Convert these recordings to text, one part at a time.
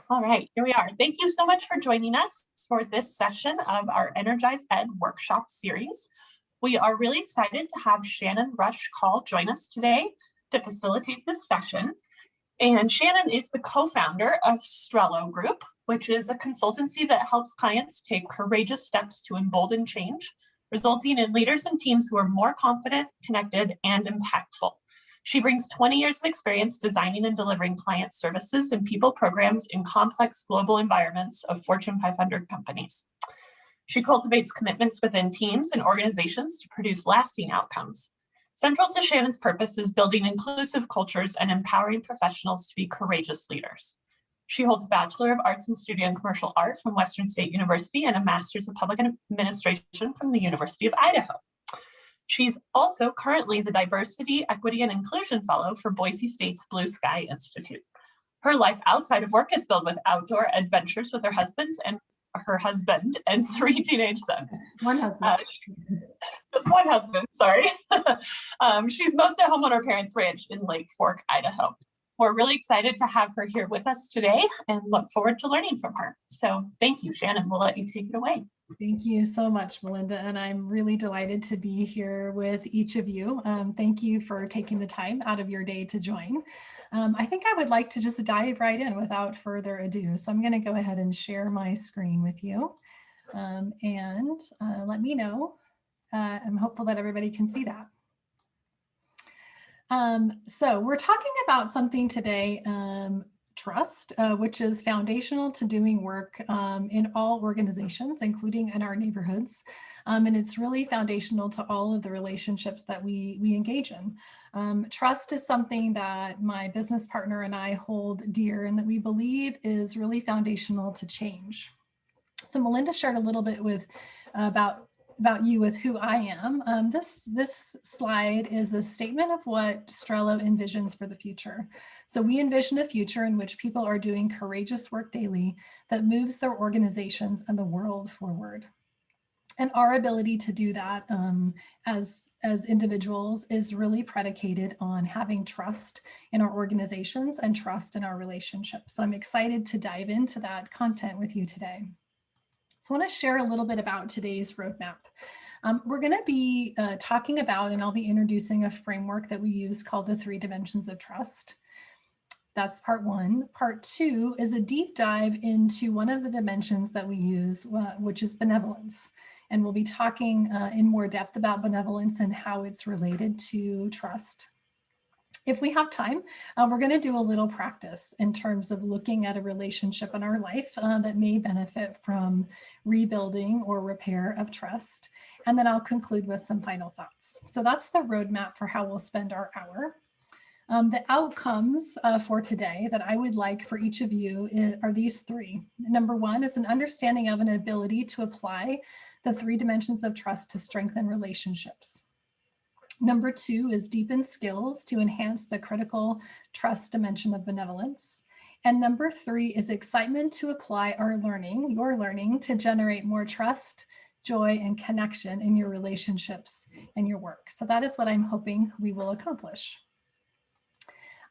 All right, here we are. Thank you so much for joining us for this session of our EnergizED workshop series. We are really excited to have Shannon Rush Call join us today to facilitate this session. And Shannon is the co-founder of Strello Group, which is a consultancy that helps clients take courageous steps to embolden change, resulting in leaders and teams who are more confident, connected, and impactful. She brings 20 years of experience designing and delivering client services and people programs in complex global environments of Fortune 500 companies. She cultivates commitments within teams and organizations to produce lasting outcomes. Central to Shannon's purpose is building inclusive cultures and empowering professionals to be courageous leaders. She holds a Bachelor of Arts in Studio and Commercial Art from Western State University and a Master's of Public Administration from the University of Idaho. She's also currently the Diversity, Equity, and Inclusion Fellow for Boise State's Blue Sky Institute. Her life outside of work is filled with outdoor adventures with her husband and 3 teenage sons. One husband. Just one husband, sorry. She's most at home on her parents' ranch in Lake Fork, Idaho. We're really excited to have her here with us today and look forward to learning from her. So thank you, Shannon. We'll let you take it away. Thank you so much, Melinda. And I'm really delighted to be here with each of you. Thank you for taking the time out of your day to join. I think I would like to just dive right in without further ado. So I'm going to go ahead and share my screen with you and let me know. I'm hopeful that everybody can see that. So we're talking about something today, trust, which is foundational to doing work in all organizations, including in our neighborhoods. And it's really foundational to all of the relationships that we engage in. Trust is something that my business partner and I hold dear and that we believe is really foundational to change. So Melinda shared a little bit about you with who I am. This slide is a statement of what Strello envisions for the future. So we envision a future in which people are doing courageous work daily that moves their organizations and the world forward. And our ability to do that as individuals is really predicated on having trust in our organizations and trust in our relationships. So I'm excited to dive into that content with you today. So I want to share a little bit about today's roadmap. We're going to be talking about, and I'll be introducing a framework that we use called the 3 dimensions of trust. That's part 1. Part 2 is a deep dive into one of the dimensions that we use, which is benevolence. And we'll be talking in more depth about benevolence and how it's related to trust. If we have time, we're going to do a little practice in terms of looking at a relationship in our life that may benefit from rebuilding or repair of trust. And then I'll conclude with some final thoughts. So that's the roadmap for how we'll spend our hour. The outcomes for today that I would like for each of you are these 3. Number 1 is an understanding of an ability to apply the 3 dimensions of trust to strengthen relationships. Number 2 is deepen skills to enhance the critical trust dimension of benevolence. And number 3 is excitement to apply your learning to generate more trust, joy, and connection in your relationships and your work. So that is what I'm hoping we will accomplish.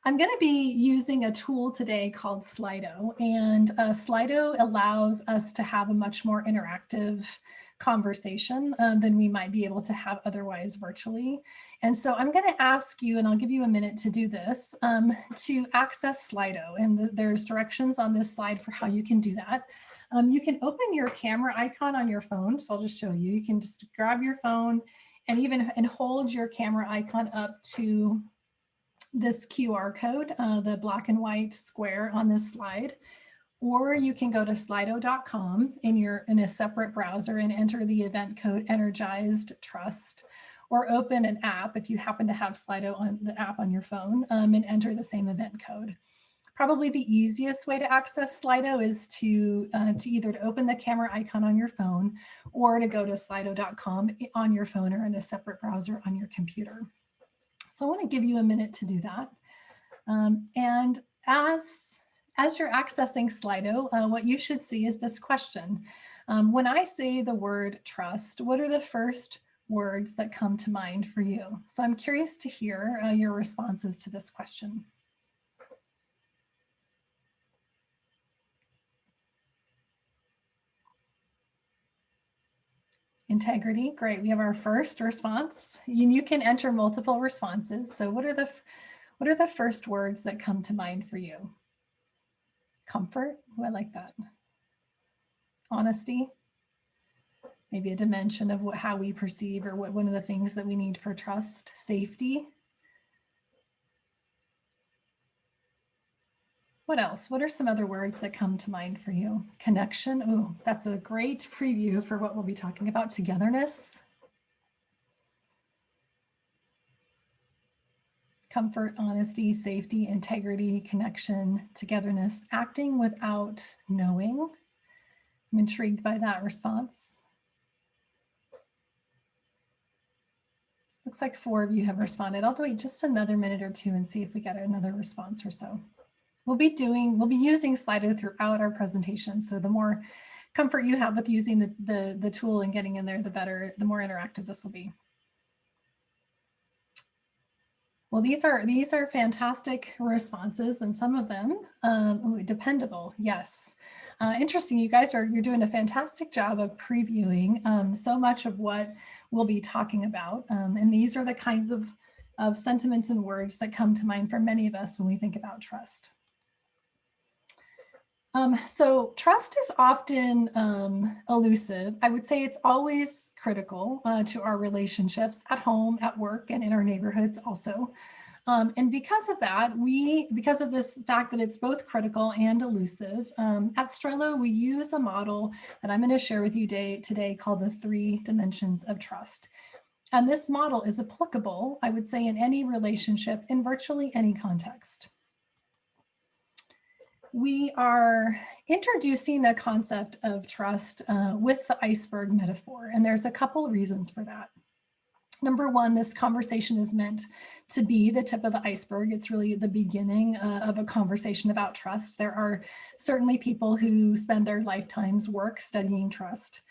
I'm going to be using a tool today called Slido, and Slido allows us to have a much more interactive conversation than we might be able to have otherwise virtually. And so I'm going to ask you, and I'll give you a minute to do this, to access Slido. And there's directions on this slide for how you can do that. You can open your camera icon on your phone. So I'll just show you. You can just grab your phone and hold your camera icon up to this QR code, the black and white square on this slide. Or you can go to slido.com in a separate browser and enter the event code EnergizED Trust, or open an app if you happen to have Slido on the app on your phone and enter the same event code. Probably the easiest way to access Slido is to either to open the camera icon on your phone or to go to slido.com on your phone or in a separate browser on your computer. So I want to give you a minute to do that. And as you're accessing Slido, what you should see is this question. When I say the word trust, what are the first words that come to mind for you? So I'm curious to hear your responses to this question. Integrity, great. We have our first response. You can enter multiple responses. So what are the first words that come to mind for you? Comfort, I like that. Honesty, maybe a dimension of how we perceive or what one of the things that we need for trust. Safety. What else? What are some other words that come to mind for you? Connection. Oh, that's a great preview for what we'll be talking about. Togetherness. Comfort, honesty, safety, integrity, connection, togetherness, acting without knowing. I'm intrigued by that response. Looks like 4 of you have responded. I'll wait just another minute or two and see if we get another response or so. We'll be using Slido throughout our presentation. So the more comfort you have with using the tool and getting in there, the better, the more interactive this will be. Well, these are fantastic responses, and some of them dependable. Yes, interesting. You guys you're doing a fantastic job of previewing so much of what we'll be talking about, and these are the kinds of sentiments and words that come to mind for many of us when we think about trust. So trust is often elusive. I would say it's always critical to our relationships at home, at work, and in our neighborhoods also. And because of that, because of this fact that it's both critical and elusive, at Strello, we use a model that I'm going to share with you today called the 3 dimensions of trust. And this model is applicable, I would say, in any relationship in virtually any context. We are introducing the concept of trust with the iceberg metaphor, and there's a couple of reasons for that. Number one, this conversation is meant to be the tip of the iceberg. It's really the beginning of a conversation about trust. There are certainly people who spend their lifetimes studying trust.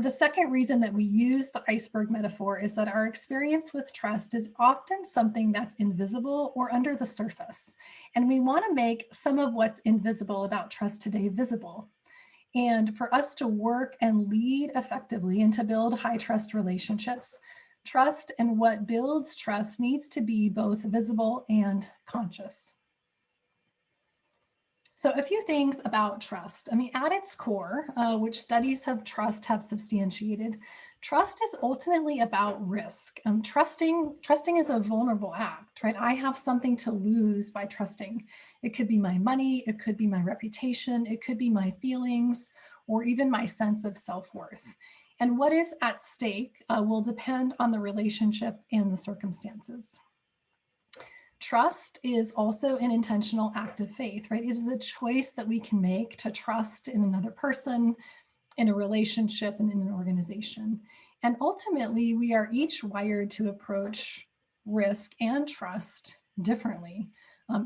The second reason that we use the iceberg metaphor is that our experience with trust is often something that's invisible or under the surface. And we want to make some of what's invisible about trust today visible. And for us to work and lead effectively and to build high trust relationships, trust and what builds trust needs to be both visible and conscious. So a few things about trust. I mean, at its core, which studies of trust have substantiated, trust is ultimately about risk. Trusting is a vulnerable act, right? I have something to lose by trusting. It could be my money, it could be my reputation, it could be my feelings, or even my sense of self-worth. And what is at stake will depend on the relationship and the circumstances. Trust is also an intentional act of faith, right? It is a choice that we can make to trust in another person, in a relationship, and in an organization. And ultimately, we are each wired to approach risk and trust differently.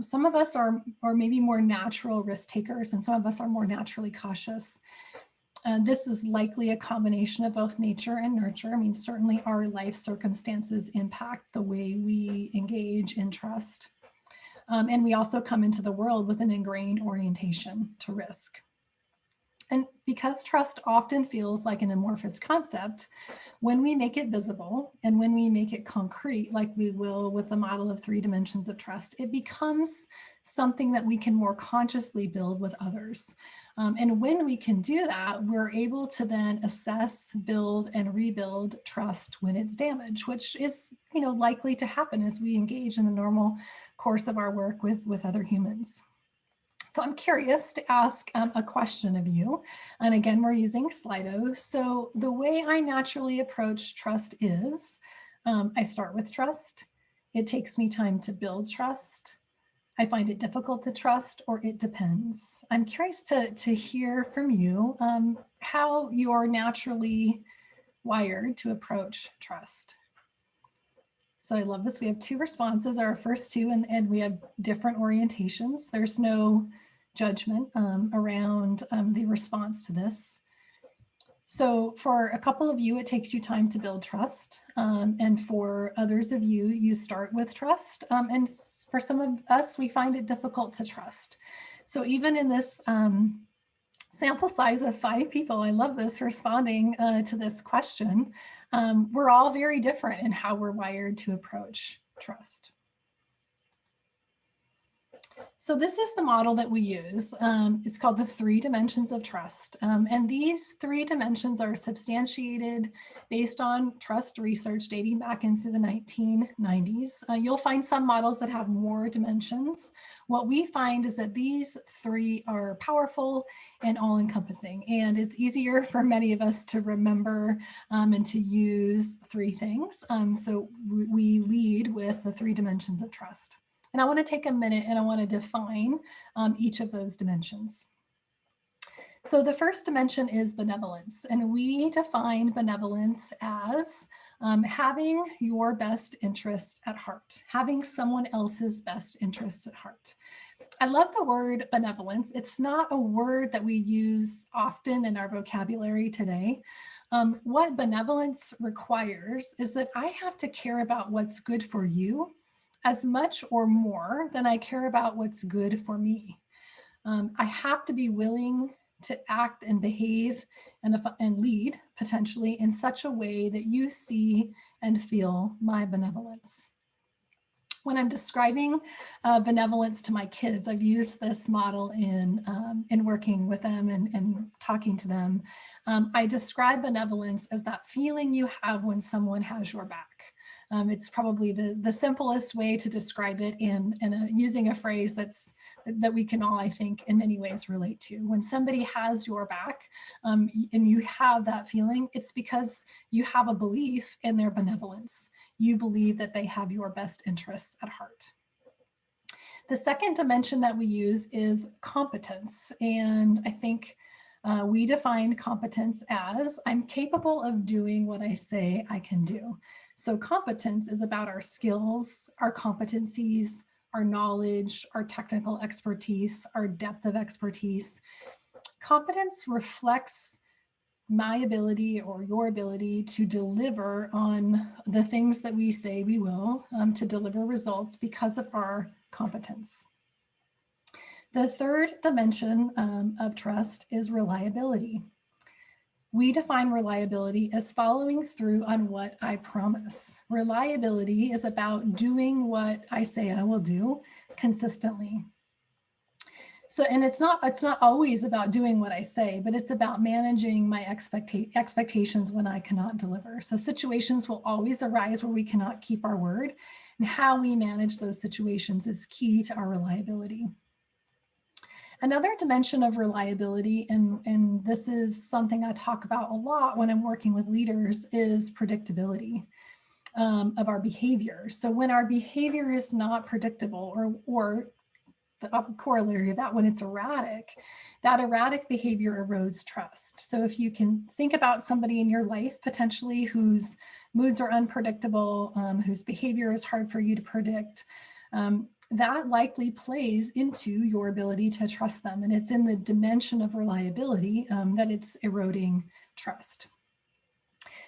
Some of us are maybe more natural risk takers, and some of us are more naturally cautious. This is likely a combination of both nature and nurture. I mean, certainly our life circumstances impact the way we engage in trust. And we also come into the world with an ingrained orientation to risk. And because trust often feels like an amorphous concept, when we make it visible and when we make it concrete, like we will with the model of 3 dimensions of trust, it becomes something that we can more consciously build with others. And when we can do that, we're able to then assess, build, and rebuild trust when it's damaged, which is, likely to happen as we engage in the normal course of our work with other humans. So I'm curious to ask a question of you. And again, we're using Slido. So the way I naturally approach trust is I start with trust. It takes me time to build trust. I find it difficult to trust, or it depends. I'm curious to hear from you how you're naturally wired to approach trust. So I love this. We have 2 responses, our first 2, and we have different orientations. There's no judgment around the response to this. So for a couple of you, it takes you time to build trust. And for others of you, you start with trust. And for some of us, we find it difficult to trust. So even in this sample size of 5 people, I love this, responding to this question. We're all very different in how we're wired to approach trust. So this is the model that we use. It's called the 3 dimensions of trust. And these 3 dimensions are substantiated based on trust research dating back into the 1990s. You'll find some models that have more dimensions. What we find is that these 3 are powerful and all-encompassing. And it's easier for many of us to remember and to use 3 things. So we lead with the 3 dimensions of trust. And I want to take a minute and I want to define each of those dimensions. So the first dimension is benevolence, and we define benevolence as having your best interest at heart, having someone else's best interests at heart. I love the word benevolence. It's not a word that we use often in our vocabulary today. What benevolence requires is that I have to care about what's good for you as much or more than I care about what's good for me. I have to be willing to act and behave and lead potentially in such a way that you see and feel my benevolence. When I'm describing benevolence to my kids, I've used this model in working with them and talking to them. I describe benevolence as that feeling you have when someone has your back. It's probably the simplest way to describe it, and using a phrase that we can all, I think, in many ways relate to. When somebody has your back and you have that feeling, it's because you have a belief in their benevolence. You believe that they have your best interests at heart. The second dimension that we use is competence, and I think we define competence as I'm capable of doing what I say I can do. So competence is about our skills, our competencies, our knowledge, our technical expertise, our depth of expertise. Competence reflects my ability or your ability to deliver on the things that we say we will, to deliver results because of our competence. The third dimension of trust is reliability. We define reliability as following through on what I promise. Reliability is about doing what I say I will do consistently. So, and it's not always about doing what I say, but it's about managing my expectations when I cannot deliver. So situations will always arise where we cannot keep our word, and how we manage those situations is key to our reliability. Another dimension of reliability, and this is something I talk about a lot when I'm working with leaders, is predictability of our behavior. So when our behavior is not predictable, or the corollary of that, when it's erratic, that erratic behavior erodes trust. So if you can think about somebody in your life potentially whose moods are unpredictable, whose behavior is hard for you to predict, that likely plays into your ability to trust them. And it's in the dimension of reliability that it's eroding trust.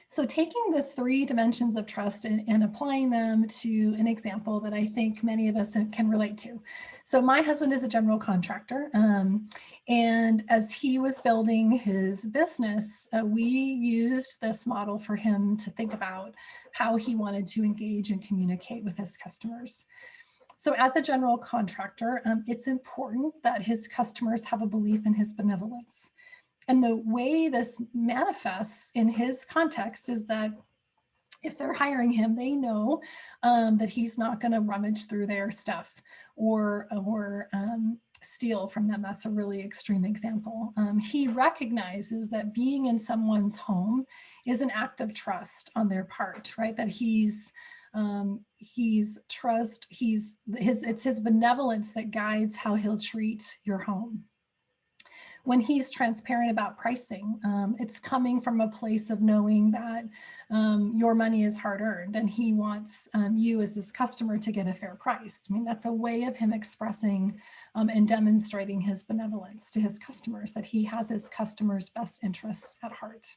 So taking the 3 dimensions of trust and applying them to an example that I think many of us can relate to. So my husband is a general contractor, and as he was building his business, we used this model for him to think about how he wanted to engage and communicate with his customers. So as a general contractor, it's important that his customers have a belief in his benevolence. And the way this manifests in his context is that if they're hiring him, they know that he's not going to rummage through their stuff or steal from them. That's a really extreme example. He recognizes that being in someone's home is an act of trust on their part, right? That it's his benevolence that guides how he'll treat your home. When he's transparent about pricing, it's coming from a place of knowing that your money is hard earned, and he wants you as his customer to get a fair price. I mean, that's a way of him expressing and demonstrating his benevolence to his customers, that he has his customers' best interests at heart.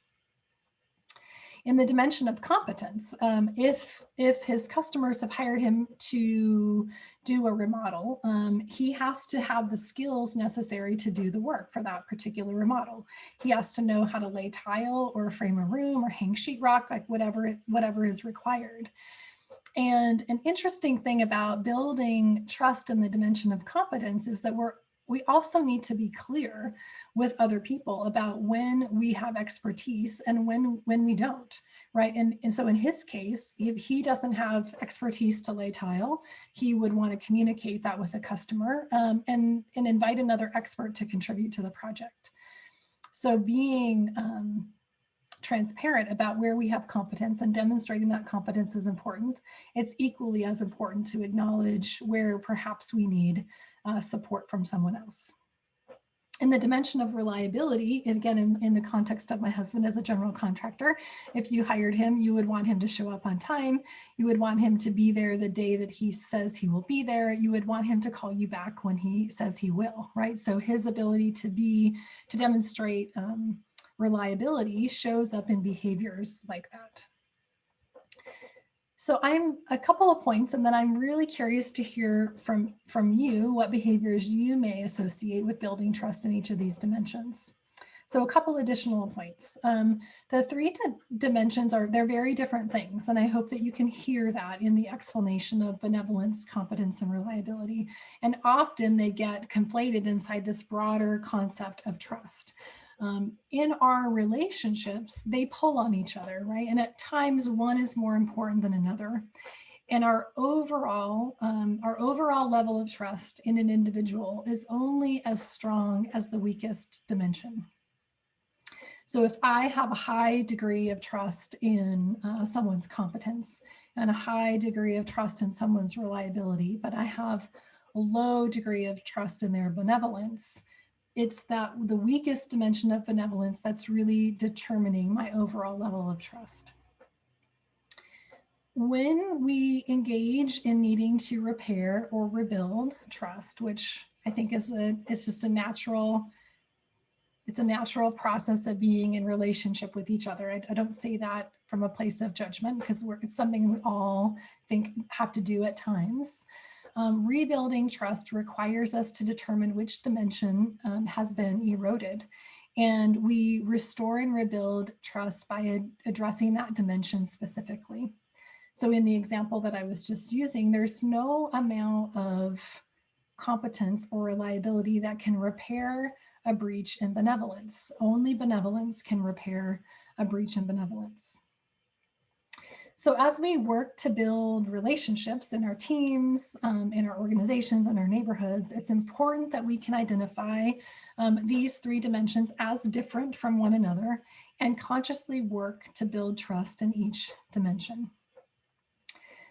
In the dimension of competence, if his customers have hired him to do a remodel, he has to have the skills necessary to do the work for that particular remodel. He has to know how to lay tile or frame a room or hang sheetrock, like whatever is required. And an interesting thing about building trust in the dimension of competence is that we also need to be clear with other people about when we have expertise and when we don't, right? And so in his case, if he doesn't have expertise to lay tile, he would want to communicate that with the customer and invite another expert to contribute to the project. So being transparent about where we have competence and demonstrating that competence is important. It's equally as important to acknowledge where perhaps we need support from someone else. In the dimension of reliability, and again, in the context of my husband as a general contractor, if you hired him, you would want him to show up on time. You would want him to be there the day that he says he will be there. You would want him to call you back when he says he will, right? So his ability to demonstrate reliability shows up in behaviors like that. So I'm a couple of points, and then I'm really curious to hear from you what behaviors you may associate with building trust in each of these dimensions. So a couple additional points. The three dimensions they're very different things, and I hope that you can hear that in the explanation of benevolence, competence, and reliability. And often they get conflated inside this broader concept of trust. In our relationships, they pull on each other, right? And at times one is more important than another. And our overall level of trust in an individual is only as strong as the weakest dimension. So if I have a high degree of trust in someone's competence and a high degree of trust in someone's reliability, but I have a low degree of trust in their benevolence, it's that the weakest dimension of benevolence that's really determining my overall level of trust. When we engage in needing to repair or rebuild trust, which I think it's just a natural process of being in relationship with each other. I don't say that from a place of judgment because it's something we all have to do at times. Rebuilding trust requires us to determine which dimension has been eroded. And we restore and rebuild trust by addressing that dimension specifically. So in the example that I was just using, there's no amount of competence or reliability that can repair a breach in benevolence. Only benevolence can repair a breach in benevolence. So as we work to build relationships in our teams, in our organizations, in our neighborhoods, it's important that we can identify these three dimensions as different from one another and consciously work to build trust in each dimension.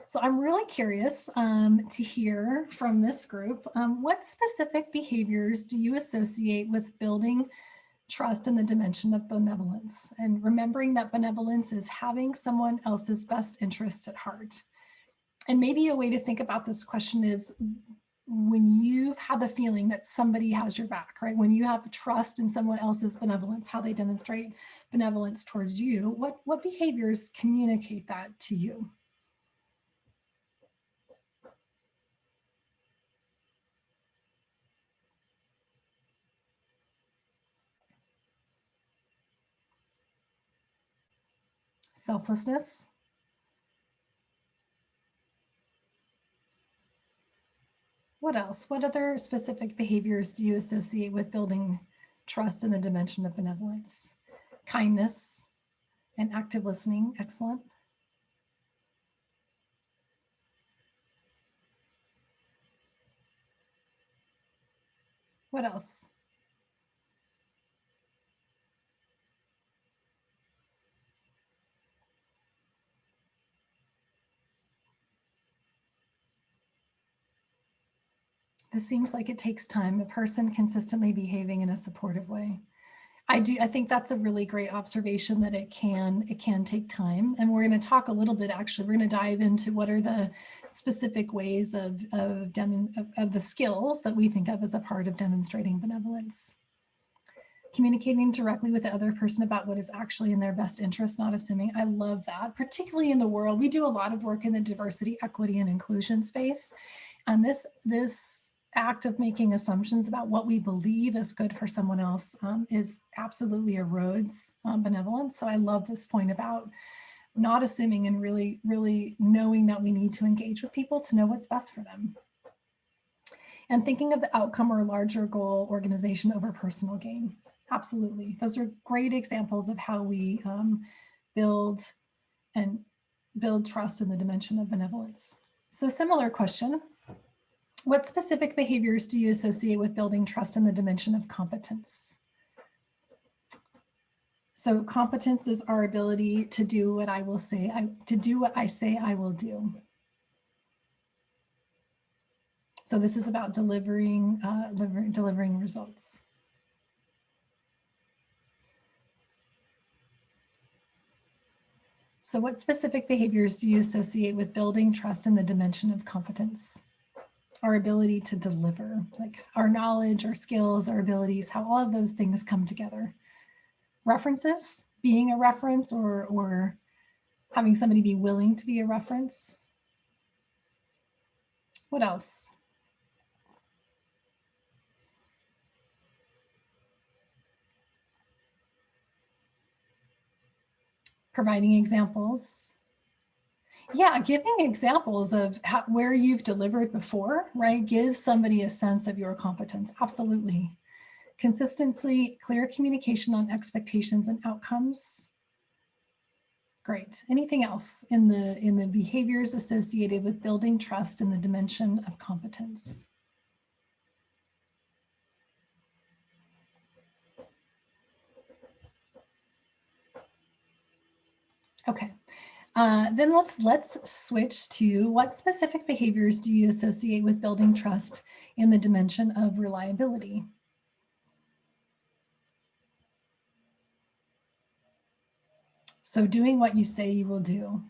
So I'm really curious to hear from this group, what specific behaviors do you associate with building trust in the dimension of benevolence, and remembering that benevolence is having someone else's best interests at heart. And maybe a way to think about this question is when you've had the feeling that somebody has your back, right? When you have trust in someone else's benevolence, how they demonstrate benevolence towards you, what behaviors communicate that to you? Selflessness. What else? What other specific behaviors do you associate with building trust in the dimension of benevolence? Kindness and active listening. Excellent. What else? This seems like it takes time, a person consistently behaving in a supportive way. I think that's a really great observation that it can take time. And we're going to talk a little bit, actually, we're going to dive into what are the specific ways of the skills that we think of as a part of demonstrating benevolence. Communicating directly with the other person about what is actually in their best interest, not assuming. I love that, particularly in the world. We do a lot of work in the diversity, equity, and inclusion space. And this act of making assumptions about what we believe is good for someone else is absolutely erodes benevolence. So I love this point about not assuming and really knowing that we need to engage with people to know what's best for them. And thinking of the outcome or larger goal organization over personal gain. Absolutely. Those are great examples of how we build trust in the dimension of benevolence. So similar question. What specific behaviors do you associate with building trust in the dimension of competence? So competence is our ability to do what I will say, to do what I say I will do. So this is about delivering results. So what specific behaviors do you associate with building trust in the dimension of competence? Our ability to deliver, like our knowledge, our skills, our abilities, how all of those things come together. References, being a reference or having somebody be willing to be a reference. What else? Providing examples. Yeah, giving examples of where you've delivered before, right? Give somebody a sense of your competence. Absolutely. Consistency, clear communication on expectations and outcomes. Great. Anything else in the behaviors associated with building trust in the dimension of competence? Okay. Then let's switch to what specific behaviors do you associate with building trust in the dimension of reliability? So doing what you say you will do.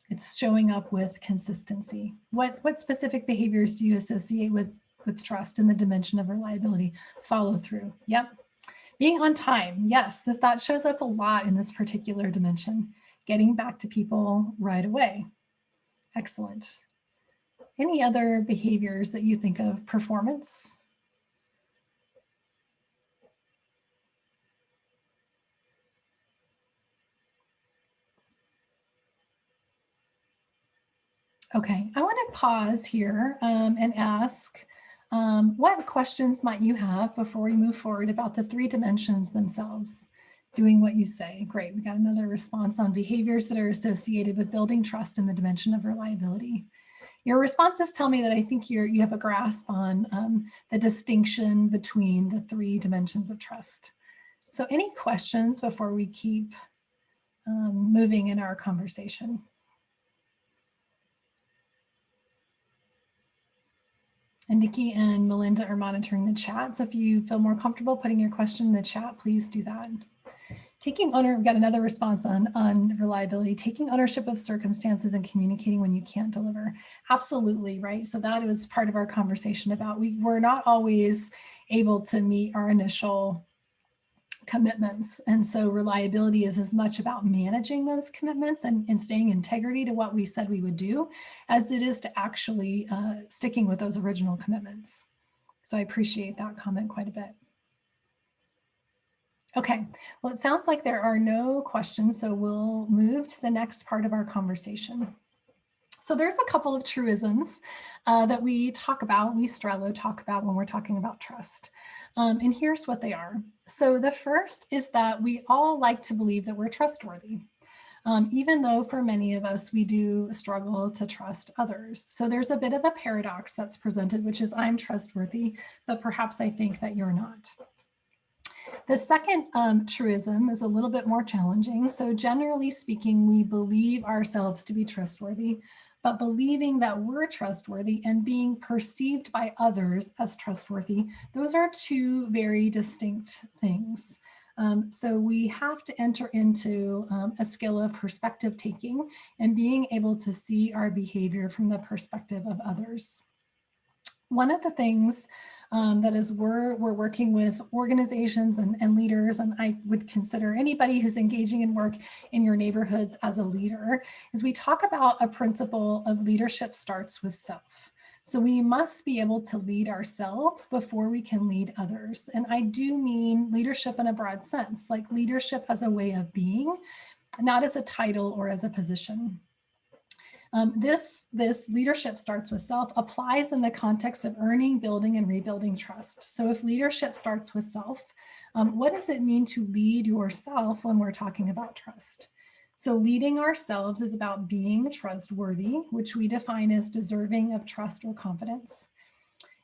It's showing up with consistency. What specific behaviors do you associate with trust in the dimension of reliability? Follow through. Yep. Being on time. Yes, that shows up a lot in this particular dimension. Getting back to people right away. Excellent. Any other behaviors that you think of? Performance? Okay, I want to pause here and ask, what questions might you have before we move forward about the three dimensions themselves? Doing what you say. Great, we got another response on behaviors that are associated with building trust in the dimension of reliability. Your responses tell me that I think you have a grasp on the distinction between the three dimensions of trust. So any questions before we keep moving in our conversation? And Nikki and Melinda are monitoring the chat. So if you feel more comfortable putting your question in the chat, please do that. Taking ownership, we've got another response on reliability, taking ownership of circumstances and communicating when you can't deliver. Absolutely, right? So that was part of our conversation about we're not always able to meet our initial commitments. And so reliability is as much about managing those commitments and staying integrity to what we said we would do as it is to actually sticking with those original commitments. So I appreciate that comment quite a bit. Okay, well, it sounds like there are no questions, so we'll move to the next part of our conversation. So there's a couple of truisms that we talk about, we Strello talk about when we're talking about trust. And here's what they are. So the first is that we all like to believe that we're trustworthy, even though for many of us, we do struggle to trust others. So there's a bit of a paradox that's presented, which is I'm trustworthy, but perhaps I think that you're not. The second truism is a little bit more challenging. So generally speaking, we believe ourselves to be trustworthy, but believing that we're trustworthy and being perceived by others as trustworthy, those are two very distinct things. So we have to enter into a skill of perspective taking and being able to see our behavior from the perspective of others. One of the things that is we're working with organizations and leaders, and I would consider anybody who's engaging in work in your neighborhoods as a leader, is we talk about a principle of leadership starts with self. So we must be able to lead ourselves before we can lead others. And I do mean leadership in a broad sense, like leadership as a way of being, not as a title or as a position. This leadership starts with self applies in the context of earning, building, and rebuilding trust. So if leadership starts with self, what does it mean to lead yourself when we're talking about trust? So leading ourselves is about being trustworthy, which we define as deserving of trust or competence.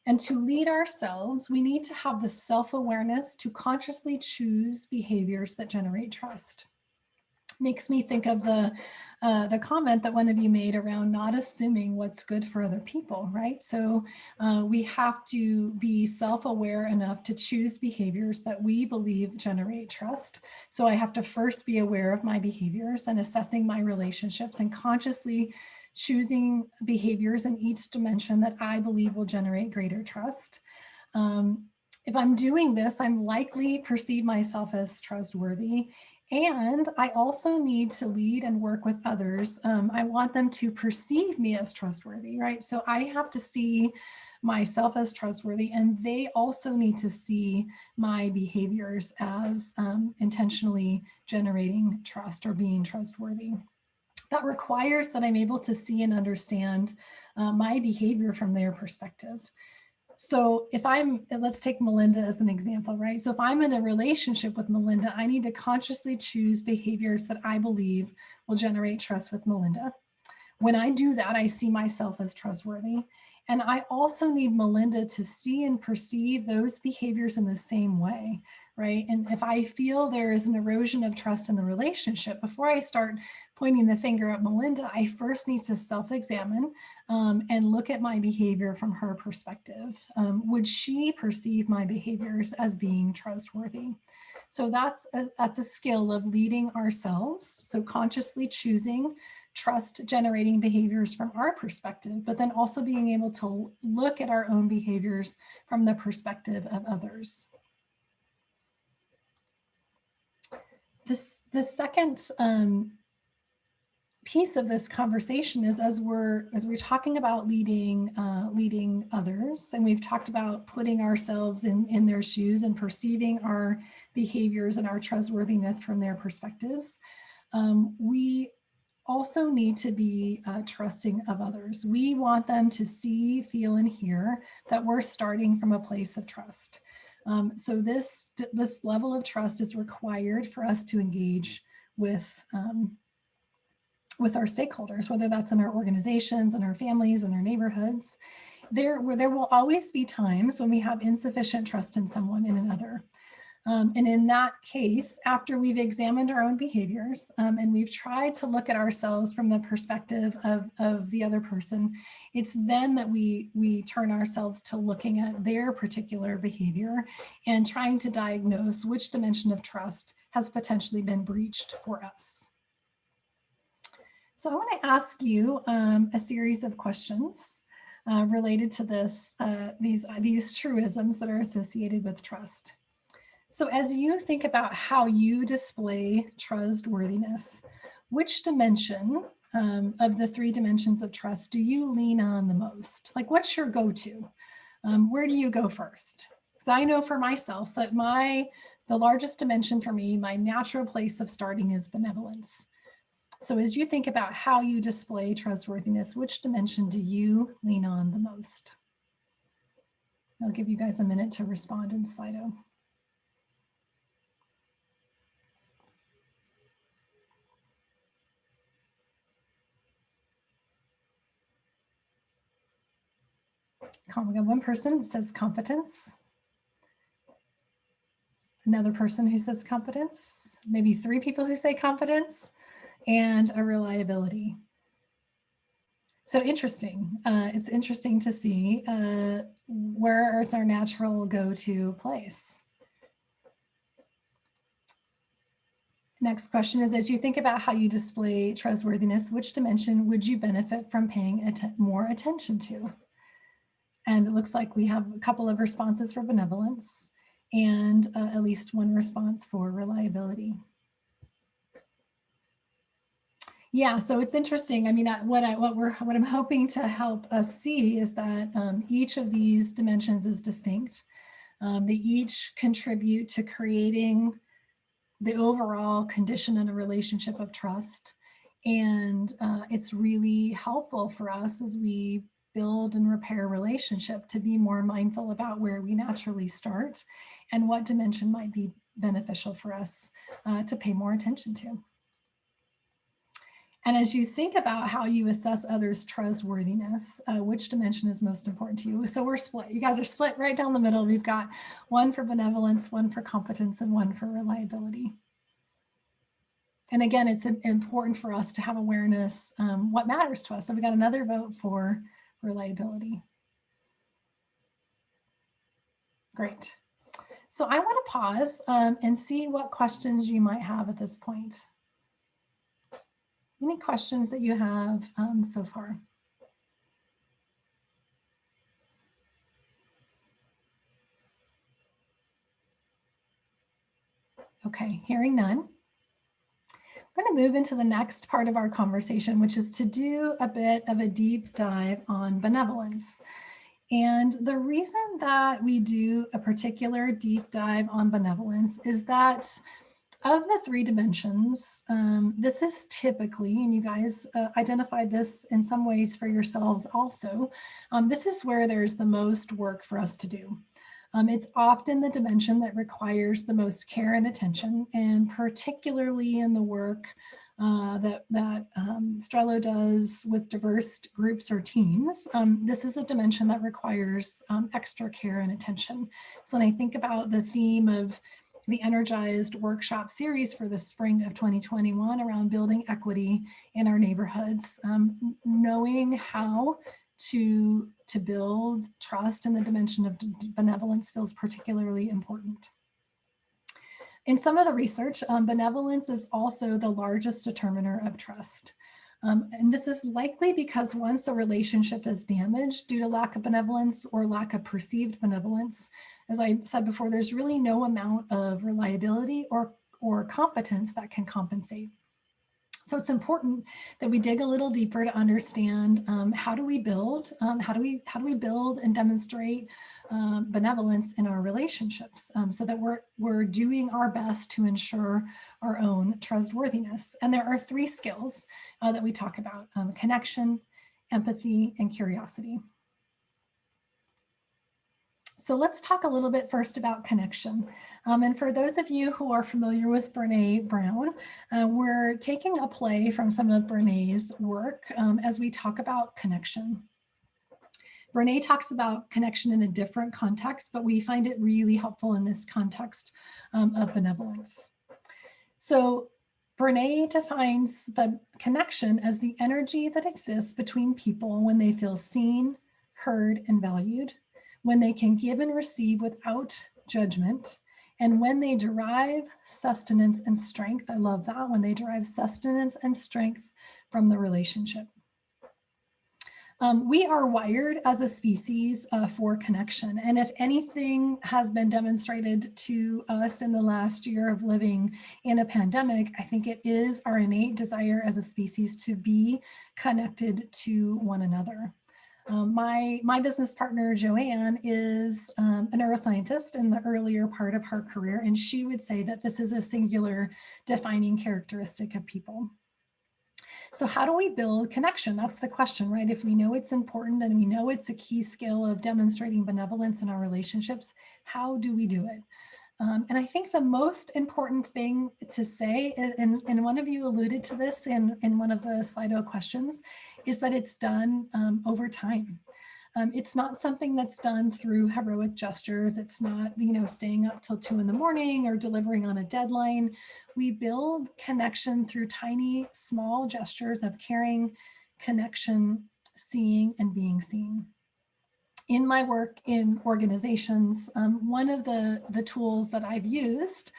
And to lead ourselves, we need to have the self-awareness to consciously choose behaviors that generate trust. Makes me think of the comment that one of you made around not assuming what's good for other people, right? So we have to be self-aware enough to choose behaviors that we believe generate trust. So I have to first be aware of my behaviors and assessing my relationships and consciously choosing behaviors in each dimension that I believe will generate greater trust. If I'm doing this, I'm likely perceive myself as trustworthy. And I also need to lead and work with others. I want them to perceive me as trustworthy, right? So I have to see myself as trustworthy, and they also need to see my behaviors as intentionally generating trust or being trustworthy. That requires that I'm able to see and understand my behavior from their perspective. So if let's take Melinda as an example, right? So if I'm in a relationship with Melinda, I need to consciously choose behaviors that I believe will generate trust with Melinda. When I do that, I see myself as trustworthy. And I also need Melinda to see and perceive those behaviors in the same way, right? And if I feel there is an erosion of trust in the relationship, before I start pointing the finger at Melinda, I first need to self-examine and look at my behavior from her perspective. Would she perceive my behaviors as being trustworthy? So that's a skill of leading ourselves. So consciously choosing trust generating behaviors from our perspective, but then also being able to look at our own behaviors from the perspective of others. The second piece of this conversation is as we're talking about leading others, and we've talked about putting ourselves in their shoes and perceiving our behaviors and our trustworthiness from their perspectives. We also need to be trusting of others. We want them to see, feel, and hear that we're starting from a place of trust. So this level of trust is required for us to engage with our stakeholders, whether that's in our organizations, in our families, in our neighborhoods. There will always be times when we have insufficient trust in someone in another. And in that case, after we've examined our own behaviors and we've tried to look at ourselves from the perspective of the other person, it's then that we turn ourselves to looking at their particular behavior and trying to diagnose which dimension of trust has potentially been breached for us. So I want to ask you a series of questions related to these truisms that are associated with trust. So as you think about how you display trustworthiness, which dimension of the three dimensions of trust do you lean on the most? Like, what's your go-to? Where do you go first? Because I know for myself that the largest dimension for me, my natural place of starting is benevolence. So as you think about how you display trustworthiness, which dimension do you lean on the most? I'll give you guys a minute to respond in Slido. We got one person that says competence. Another person who says competence. Maybe three people who say competence, and a reliability. So interesting. It's interesting to see where is our natural go-to place. Next question is, as you think about how you display trustworthiness, which dimension would you benefit from paying more attention to? And it looks like we have a couple of responses for benevolence and at least one response for reliability. Yeah, so it's interesting. I mean, what I'm hoping to help us see is that each of these dimensions is distinct. They each contribute to creating the overall condition in a relationship of trust. And it's really helpful for us as we build and repair relationship to be more mindful about where we naturally start and what dimension might be beneficial for us to pay more attention to. And as you think about how you assess others' trustworthiness, which dimension is most important to you? So we're split. You guys are split right down the middle. We've got one for benevolence, one for competence, and one for reliability. And again, it's important for us to have awareness what matters to us. So we got another vote for reliability. Great. So I want to pause and see what questions you might have at this point. Any questions that you have so far? Okay, hearing none. I'm going to move into the next part of our conversation, which is to do a bit of a deep dive on benevolence. And the reason that we do a particular deep dive on benevolence is that of the three dimensions, this is typically, and you guys identified this in some ways for yourselves also, this is where there's the most work for us to do. It's often the dimension that requires the most care and attention, and particularly in the work that Strello does with diverse groups or teams. This is a dimension that requires extra care and attention. So when I think about the theme of the EnergizED workshop series for the spring of 2021 around building equity in our neighborhoods, knowing how to build trust in the dimension of benevolence feels particularly important. In some of the research, benevolence is also the largest determiner of trust. And this is likely because once a relationship is damaged due to lack of benevolence or lack of perceived benevolence, as I said before, there's really no amount of reliability or competence that can compensate. So it's important that we dig a little deeper to understand how do we build and demonstrate benevolence in our relationships so that we're doing our best to ensure our own trustworthiness. And there are three skills that we talk about: connection, empathy, and curiosity. So let's talk a little bit first about connection. And for those of you who are familiar with Brene Brown, we're taking a play from some of Brene's work as we talk about connection. Brene talks about connection in a different context, but we find it really helpful in this context of benevolence. So Brene defines connection as the energy that exists between people when they feel seen, heard, and valued, when they can give and receive without judgment, and when they derive sustenance and strength. I love that, when they derive sustenance and strength from the relationship. We are wired as a species for connection. And if anything has been demonstrated to us in the last year of living in a pandemic, I think it is our innate desire as a species to be connected to one another. My business partner, Joanne, is a neuroscientist in the earlier part of her career, and she would say that this is a singular defining characteristic of people. So how do we build connection? That's the question, right? If we know it's important and we know it's a key skill of demonstrating benevolence in our relationships, how do we do it? And I think the most important thing to say, and one of you alluded to this in one of the Slido questions, is that it's done over time. It's not something that's done through heroic gestures. It's not, staying up till 2 a.m. or delivering on a deadline. We build connection through tiny, small gestures of caring, connection, seeing, and being seen. In my work in organizations, one of the tools that I've used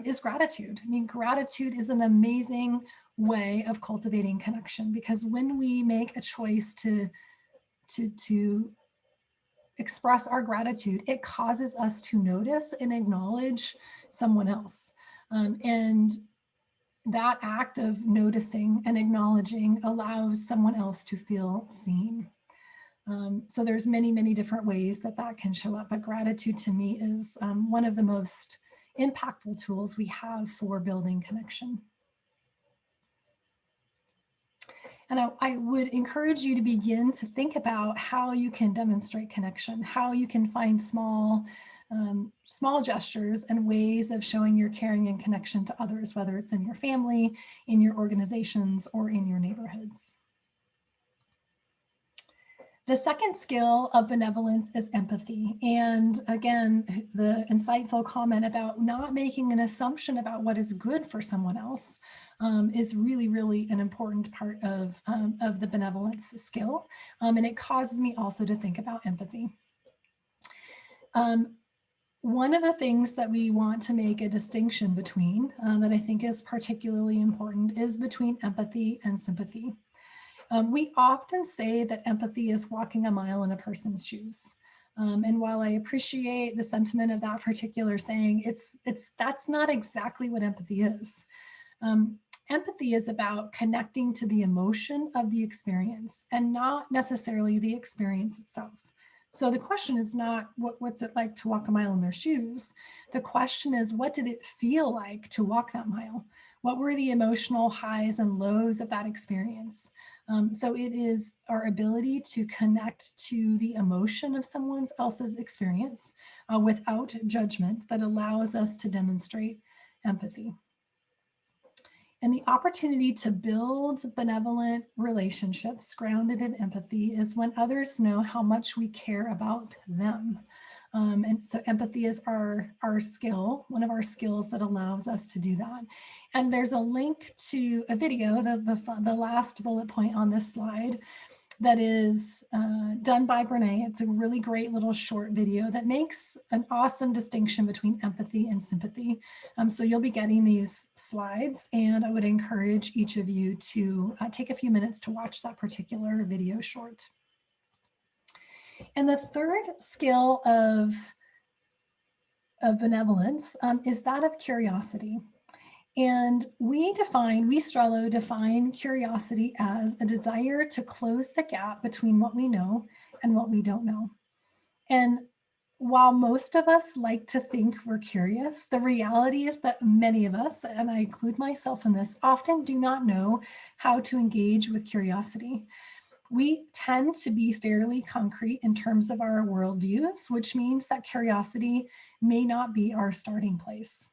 is gratitude. I mean, gratitude is an amazing way of cultivating connection, because when we make a choice to express our gratitude, it causes us to notice and acknowledge someone else. And that act of noticing and acknowledging allows someone else to feel seen. So there's many, many different ways that that can show up, but gratitude to me is one of the most impactful tools we have for building connection. And I would encourage you to begin to think about how you can demonstrate connection, how you can find small gestures and ways of showing your caring and connection to others, whether it's in your family, in your organizations, or in your neighborhoods. The second skill of benevolence is empathy. And again, the insightful comment about not making an assumption about what is good for someone else is really, really an important part of the benevolence skill. And it causes me also to think about empathy. One of the things that we want to make a distinction between that I think is particularly important is between empathy and sympathy. We often say that empathy is walking a mile in a person's shoes. And while I appreciate the sentiment of that particular saying, that's not exactly what empathy is. Empathy is about connecting to the emotion of the experience and not necessarily the experience itself. So the question is not what's it like to walk a mile in their shoes? The question is, what did it feel like to walk that mile? What were the emotional highs and lows of that experience? So it is our ability to connect to the emotion of someone else's experience without judgment that allows us to demonstrate empathy. And the opportunity to build benevolent relationships grounded in empathy is when others know how much we care about them. And so empathy is our skill, one of our skills that allows us to do that. And there's a link to a video, the last bullet point on this slide, that is done by Brene. It's a really great little short video that makes an awesome distinction between empathy and sympathy. So you'll be getting these slides, and I would encourage each of you to take a few minutes to watch that particular video short. And the third skill of benevolence is that of curiosity. And we Strello define curiosity as a desire to close the gap between what we know and what we don't know. And while most of us like to think we're curious, the reality is that many of us, and I include myself in this, often do not know how to engage with curiosity. We tend to be fairly concrete in terms of our worldviews, which means that curiosity may not be our starting place.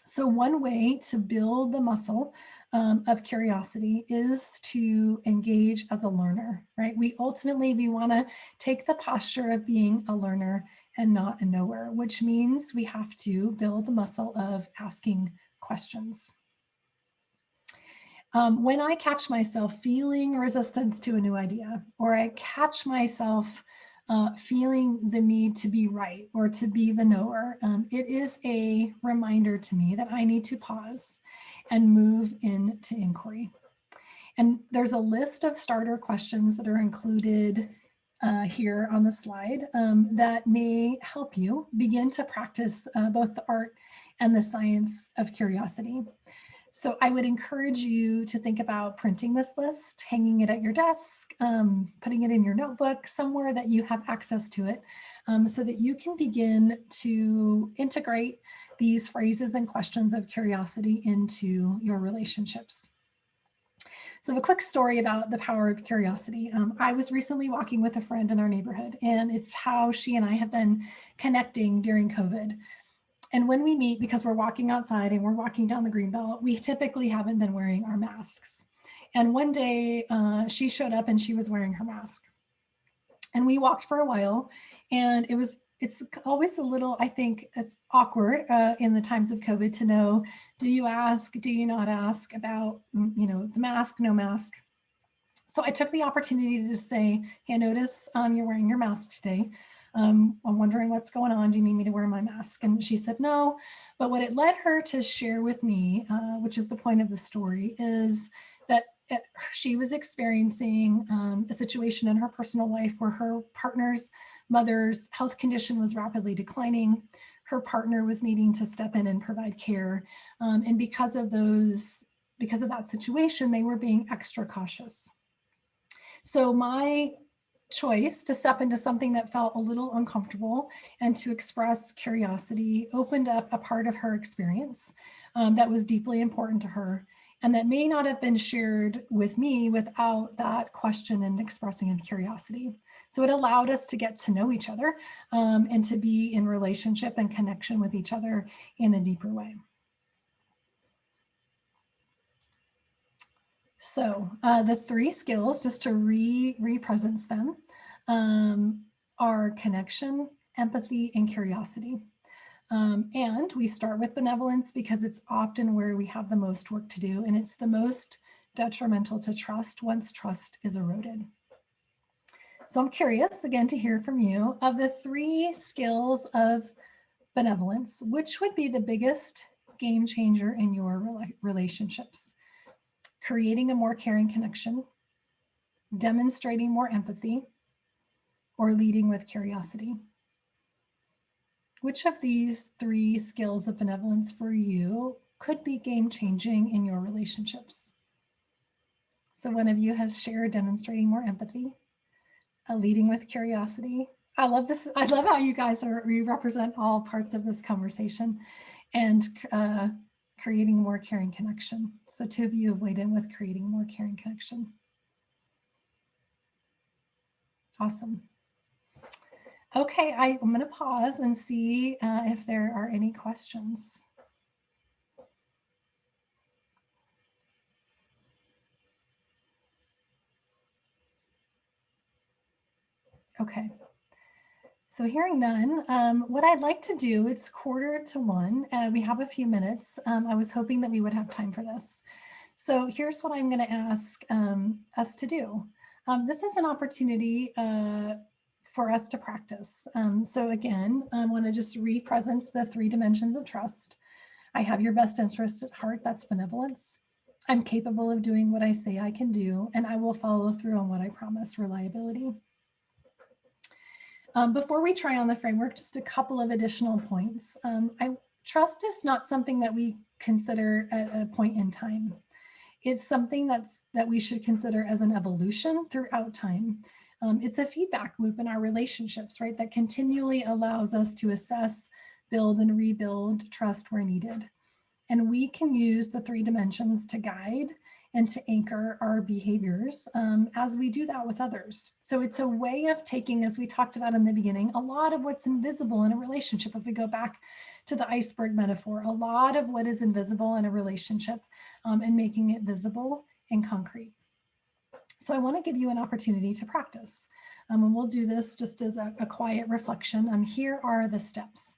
So one way to build the muscle of curiosity is to engage as a learner, right? We want to take the posture of being a learner and not a knower, which means we have to build the muscle of asking questions. When I catch myself feeling resistance to a new idea, or I catch myself feeling the need to be right or to be the knower, it is a reminder to me that I need to pause and move into inquiry. And there's a list of starter questions that are included here on the slide that may help you begin to practice both the art and the science of curiosity. So I would encourage you to think about printing this list, hanging it at your desk, putting it in your notebook, somewhere that you have access to it, so that you can begin to integrate these phrases and questions of curiosity into your relationships. So a quick story about the power of curiosity. I was recently walking with a friend in our neighborhood, and it's how she and I have been connecting during COVID. And when we meet, because we're walking outside and we're walking down the greenbelt, we typically haven't been wearing our masks. And one day she showed up and she was wearing her mask. And we walked for a while, and it's always a little, I think it's awkward in the times of COVID to know, do you ask, do you not ask about, the mask, no mask? So I took the opportunity to just say, hey, I notice you're wearing your mask today. I'm wondering what's going on. Do you need me to wear my mask? And she said no. But what it led her to share with me, which is the point of the story, is that she was experiencing a situation in her personal life where her partner's mother's health condition was rapidly declining. Her partner was needing to step in and provide care. And because of that situation, they were being extra cautious. So my choice to step into something that felt a little uncomfortable and to express curiosity opened up a part of her experience that was deeply important to her and that may not have been shared with me without that question and expressing of curiosity. So it allowed us to get to know each other and to be in relationship and connection with each other in a deeper way. So the 3 skills, just to re-presence them, are connection, empathy, and curiosity. And we start with benevolence because it's often where we have the most work to do, and it's the most detrimental to trust once trust is eroded. So I'm curious, again, to hear from you, of the 3 skills of benevolence, which would be the biggest game changer in your relationships? Creating a more caring connection, demonstrating more empathy, or leading with curiosity? Which of these 3 skills of benevolence for you could be game-changing in your relationships? So one of you has shared demonstrating more empathy, leading with curiosity. I love this. I love how you guys you represent all parts of this conversation, and creating more caring connection. So 2 of you have weighed in with creating more caring connection. Awesome. Okay, I'm going to pause and see if there are any questions. Okay. So hearing none, what I'd like to do, it's 1:45. We have a few minutes. I was hoping that we would have time for this. So here's what I'm going to ask us to do. This is an opportunity for us to practice. So again, I want to just re-presence the 3 dimensions of trust. I have your best interest at heart, that's benevolence. I'm capable of doing what I say I can do, and I will follow through on what I promise, reliability. Before we try on the framework, just a couple of additional points. Trust is not something that we consider at a point in time. It's something that we should consider as an evolution throughout time. It's a feedback loop in our relationships, right? That continually allows us to assess, build, and rebuild trust where needed. And we can use the 3 dimensions to guide and to anchor our behaviors as we do that with others. So it's a way of taking, as we talked about in the beginning, a lot of what's invisible in a relationship. If we go back to the iceberg metaphor, a lot of what is invisible in a relationship and making it visible and concrete. So I want to give you an opportunity to practice. And we'll do this just as a quiet reflection. Here are the steps.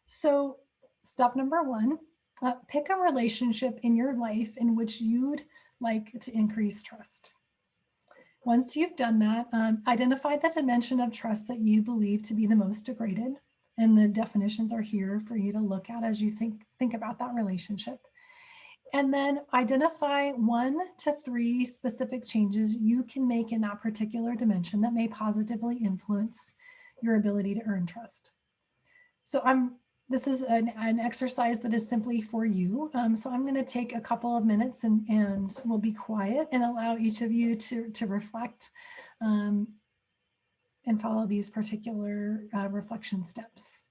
So step number 1, pick a relationship in your life in which you'd like to increase trust. Once you've done that, identify the dimension of trust that you believe to be the most degraded. And the definitions are here for you to look at as you think about that relationship. And then identify 1 to 3 specific changes you can make in that particular dimension that may positively influence your ability to earn trust. So this is an exercise that is simply for you. So I'm going to take a couple of minutes and we'll be quiet and allow each of you to reflect and follow these particular reflection steps.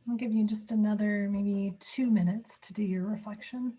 I'll give you just another maybe 2 minutes to do your reflection.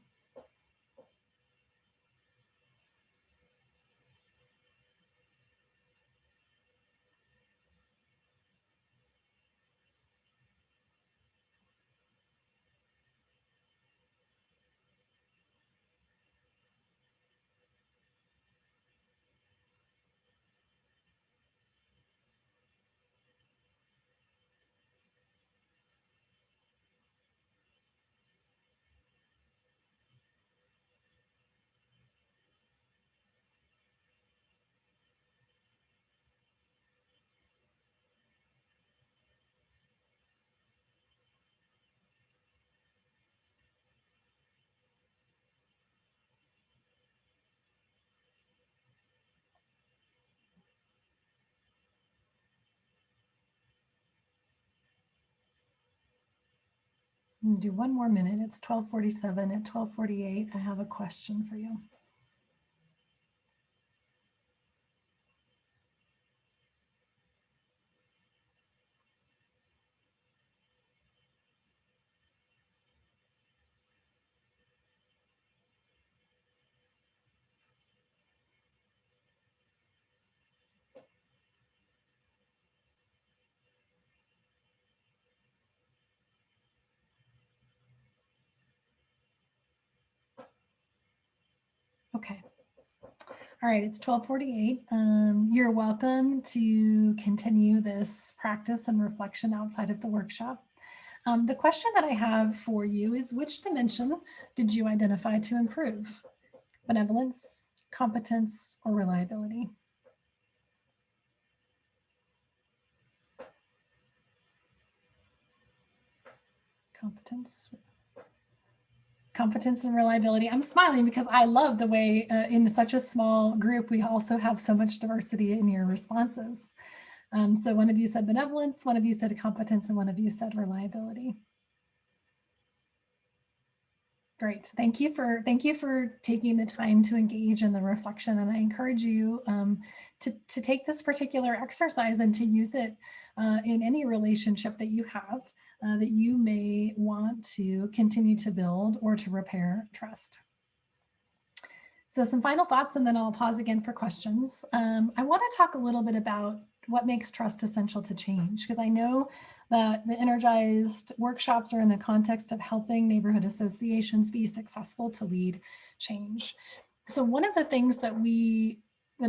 I'm gonna do one more minute. It's 12:47. At 12:48, I have a question for you. Okay. All right, it's 12:48. You're welcome to continue this practice and reflection outside of the workshop. The question that I have for you is, which dimension did you identify to improve? Benevolence, competence, or reliability? Competence and reliability. I'm smiling because I love the way in such a small group, we also have so much diversity in your responses. So one of you said benevolence, one of you said competence, and one of you said reliability. Great. Thank you for taking the time to engage in the reflection. And I encourage you to take this particular exercise and to use it in any relationship that you have that you may want to continue to build or to repair trust. So some final thoughts, and then I'll pause again for questions. I want to talk a little bit about what makes trust essential to change, because I know that the Energized workshops are in the context of helping neighborhood associations be successful to lead change. So one of the things that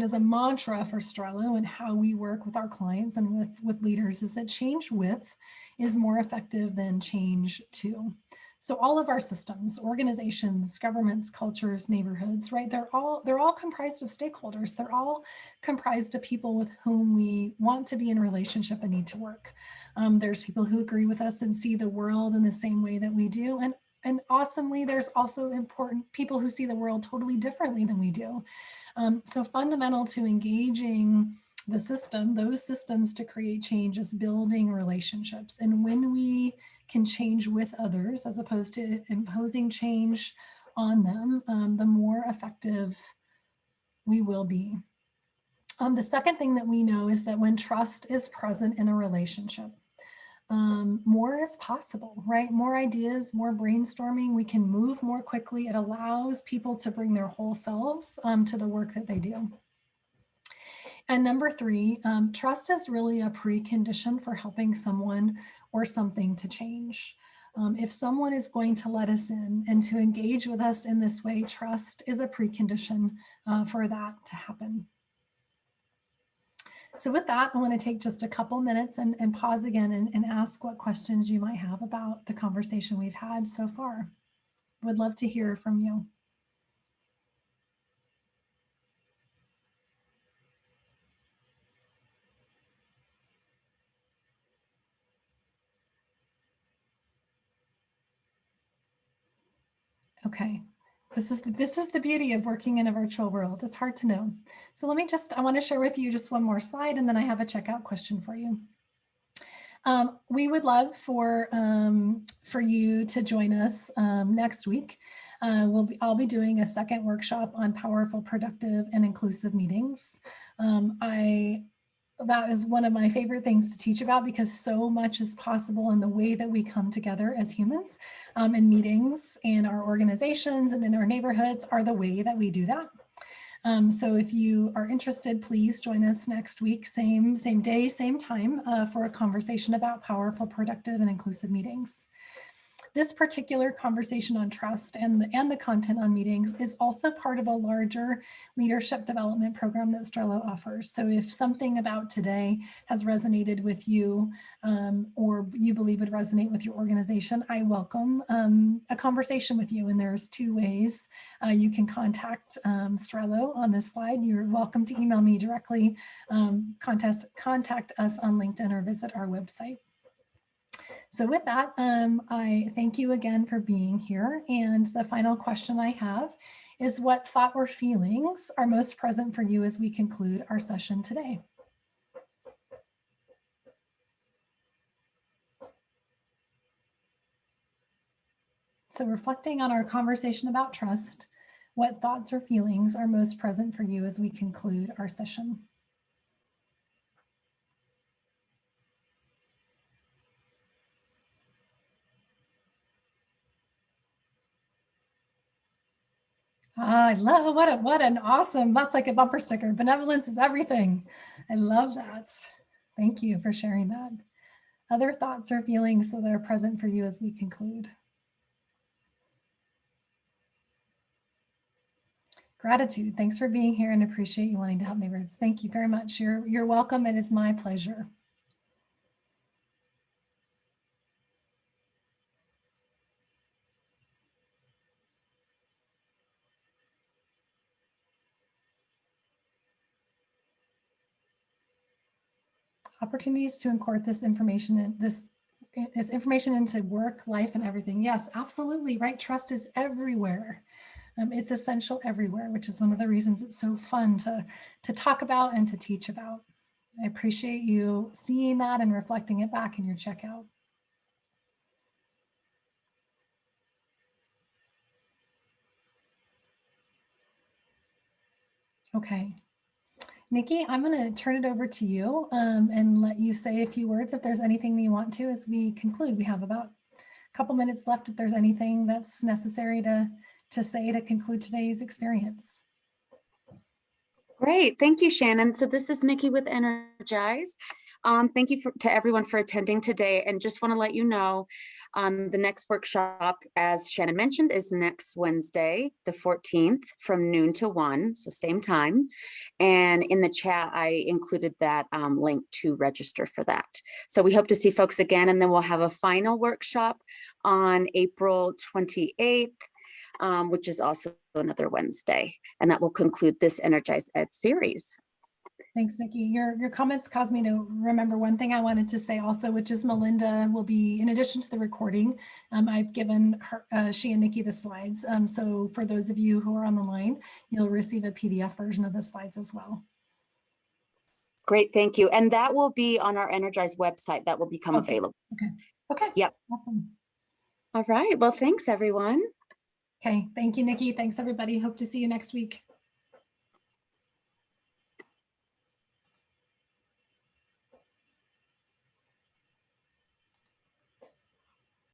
is a mantra for Strello and how we work with our clients and with leaders is that change with is more effective than change to. So all of our systems, organizations, governments, cultures, neighborhoods, right? They're all comprised of stakeholders. They're all comprised of people with whom we want to be in relationship and need to work. There's people who agree with us and see the world in the same way that we do. And awesomely, there's also important people who see the world totally differently than we do. So fundamental to engaging the system, those systems to create change is building relationships. And when we can change with others as opposed to imposing change on them, the more effective we will be. The second thing that we know is that when trust is present in a relationship, more is possible, right? More ideas, more brainstorming. We can move more quickly. It allows people to bring their whole selves to the work that they do. And number three, trust is really a precondition for helping someone or something to change. If someone is going to let us in and to engage with us in this way, trust is a precondition for that to happen. So with that, I want to take just a couple minutes and pause again and ask what questions you might have about the conversation we've had so far. Would love to hear from you. Okay. This is the beauty of working in a virtual world. It's hard to know. So I want to share with you just one more slide, and then I have a checkout question for you. We would love for you to join us next week. I'll be doing a second workshop on powerful, productive, and inclusive meetings. That is one of my favorite things to teach about, because so much is possible in the way that we come together as humans, in meetings, in our organizations, and in our neighborhoods are the way that we do that. So if you are interested, please join us next week, same day, same time, for a conversation about powerful, productive, and inclusive meetings. This particular conversation on trust and the content on meetings is also part of a larger leadership development program that Strello offers. So if something about today has resonated with you, or you believe would resonate with your organization, I welcome a conversation with you. And there's two ways you can contact Strello on this slide. You're welcome to email me directly, contact us on LinkedIn, or visit our website. So with that, I thank you again for being here. And the final question I have is, what thought or feelings are most present for you as we conclude our session today? So reflecting on our conversation about trust, what thoughts or feelings are most present for you as we conclude our session? I love, what an awesome, that's like a bumper sticker. Benevolence is everything. I love that. Thank you for sharing that. Other thoughts or feelings that are present for you as we conclude? Gratitude. Thanks for being here and appreciate you wanting to help neighborhoods. Thank you very much. You're welcome. It is my pleasure. Opportunities to incorporate this information into work, life, and everything. Yes, absolutely, right? Trust is everywhere. It's essential everywhere, which is one of the reasons it's so fun to talk about and to teach about. I appreciate you seeing that and reflecting it back in your checkout. Okay. Nikki, I'm going to turn it over to you and let you say a few words if there's anything that you want to as we conclude. We have about a couple minutes left if there's anything that's necessary to say to conclude today's experience. Great. Thank you, Shannon. So this is Nikki with Energize. Thank you to everyone for attending today, and just want to let you know the next workshop, as Shannon mentioned, is next Wednesday, the 14th from noon to 1, so same time. And in the chat, I included that link to register for that. So we hope to see folks again, and then we'll have a final workshop on April 28th. Which is also another Wednesday. And that will conclude this EnergizED series. Thanks, Nikki. Your comments caused me to remember one thing I wanted to say also, which is Melinda will be, in addition to the recording, I've given her, she and Nikki the slides. So for those of you who are on the line, you'll receive a PDF version of the slides as well. Great, thank you. And that will be on our Energize website. That will become available. Okay. Yep. Awesome. All right. Well, thanks, everyone. Okay. Thank you, Nikki. Thanks, everybody. Hope to see you next week.